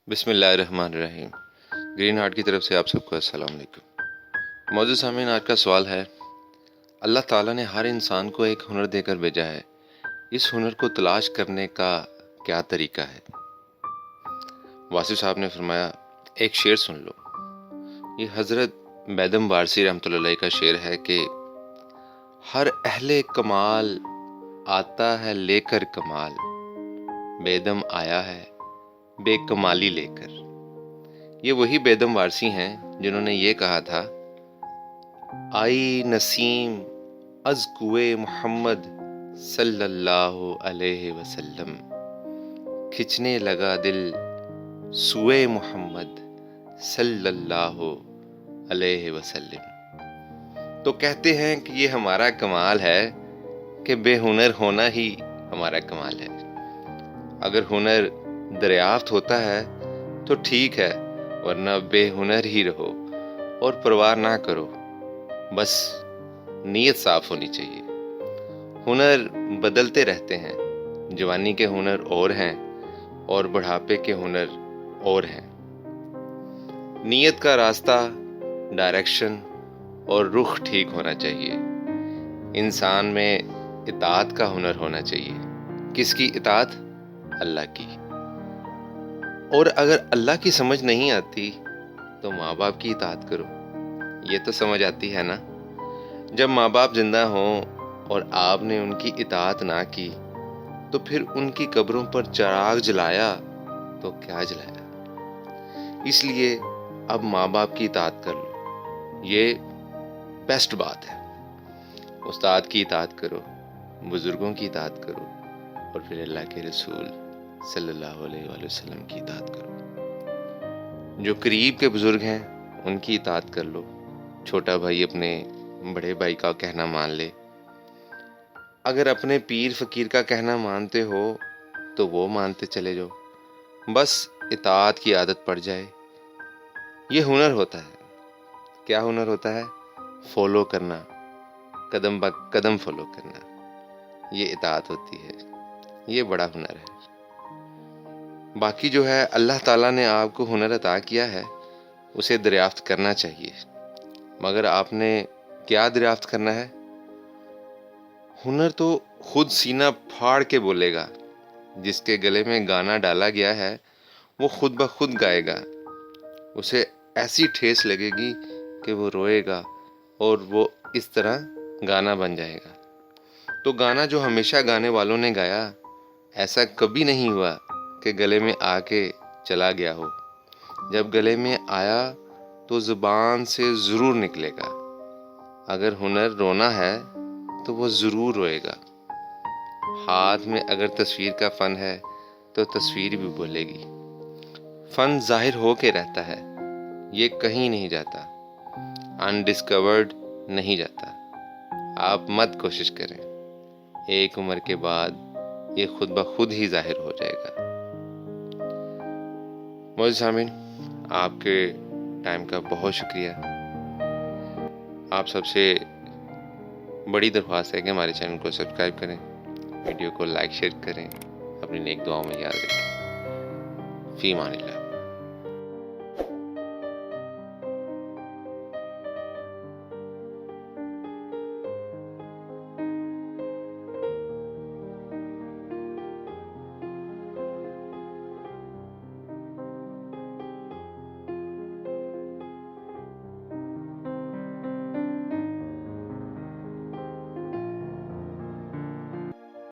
بسم اللہ الرحمن الرحیم۔ گرین ہارٹ کی طرف سے آپ سب کو السلام علیکم۔ معزز سامعین، آج کا سوال ہے، اللہ تعالیٰ نے ہر انسان کو ایک ہنر دے کر بھیجا ہے، اس ہنر کو تلاش کرنے کا کیا طریقہ ہے؟ واصف صاحب نے فرمایا، ایک شعر سن لو۔ یہ حضرت بیدم وارسی رحمۃ اللہ علیہ کا شعر ہے کہ ہر اہل کمال آتا ہے لے کر کمال، بیدم آیا ہے بے کمالی لے کر۔ یہ وہی بیدم وارسی ہیں جنہوں نے یہ کہا تھا، آئی نسیم از کوئے محمد صلی اللہ علیہ وسلم، کھچنے لگا دل سوئے محمد صلی اللہ علیہ وسلم۔ تو کہتے ہیں کہ یہ ہمارا کمال ہے کہ بے ہنر ہونا ہی ہمارا کمال ہے۔ اگر ہنر دریافت ہوتا ہے تو ٹھیک ہے، ورنہ بے ہنر ہی رہو اور پرواہ نہ کرو، بس نیت صاف ہونی چاہیے۔ ہنر بدلتے رہتے ہیں، جوانی کے ہنر اور ہیں اور بڑھاپے کے ہنر اور ہیں۔ نیت کا راستہ، ڈائریکشن اور رخ ٹھیک ہونا چاہیے۔ انسان میں اطاعت کا ہنر ہونا چاہیے۔ کس کی اطاعت؟ اللہ کی۔ اور اگر اللہ کی سمجھ نہیں آتی تو ماں باپ کی اطاعت کرو، یہ تو سمجھ آتی ہے نا۔ جب ماں باپ زندہ ہوں اور آپ نے ان کی اطاعت نہ کی تو پھر ان کی قبروں پر چراغ جلایا تو کیا جلایا؟ اس لیے اب ماں باپ کی اطاعت کر لو، یہ بیسٹ بات ہے۔ استاد کی اطاعت کرو، بزرگوں کی اطاعت کرو، اور پھر اللہ کے رسول صلی اللہ علیہ وآلہ وسلم کی اطاعت کرو۔ جو قریب کے بزرگ ہیں ان کی اطاعت کر لو۔ چھوٹا بھائی اپنے بڑے بھائی کا کہنا مان لے۔ اگر اپنے پیر فقیر کا کہنا مانتے ہو تو وہ مانتے چلے جاؤ، بس اطاعت کی عادت پڑ جائے۔ یہ ہنر ہوتا ہے۔ کیا ہنر ہوتا ہے؟ فالو کرنا، قدم با قدم فالو کرنا، یہ اطاعت ہوتی ہے۔ یہ بڑا ہنر ہے۔ باقی جو ہے، اللہ تعالیٰ نے آپ کو ہنر عطا کیا ہے، اسے دریافت کرنا چاہیے۔ مگر آپ نے کیا دریافت کرنا ہے؟ ہنر تو خود سینہ پھاڑ کے بولے گا۔ جس کے گلے میں گانا ڈالا گیا ہے وہ خود بخود گائے گا۔ اسے ایسی ٹھیس لگے گی کہ وہ روئے گا اور وہ اس طرح گانا بن جائے گا۔ تو گانا جو ہمیشہ گانے والوں نے گایا، ایسا کبھی نہیں ہوا کہ گلے میں آ کے چلا گیا ہو۔ جب گلے میں آیا تو زبان سے ضرور نکلے گا۔ اگر ہنر رونا ہے تو وہ ضرور روئے گا۔ ہاتھ میں اگر تصویر کا فن ہے تو تصویر بھی بولے گی۔ فن ظاہر ہو کے رہتا ہے، یہ کہیں نہیں جاتا، انڈسکورڈ نہیں جاتا۔ آپ مت کوشش کریں، ایک عمر کے بعد یہ خود بخود ہی ظاہر ہو جائے گا۔ معزز سامعین، آپ کے ٹائم کا بہت شکریہ۔ آپ سب سے بڑی درخواست ہے کہ ہمارے چینل کو سبسکرائب کریں، ویڈیو کو لائک شیئر کریں، اپنی نیک دعاؤں میں یاد رکھیں۔ فی امان اللہ۔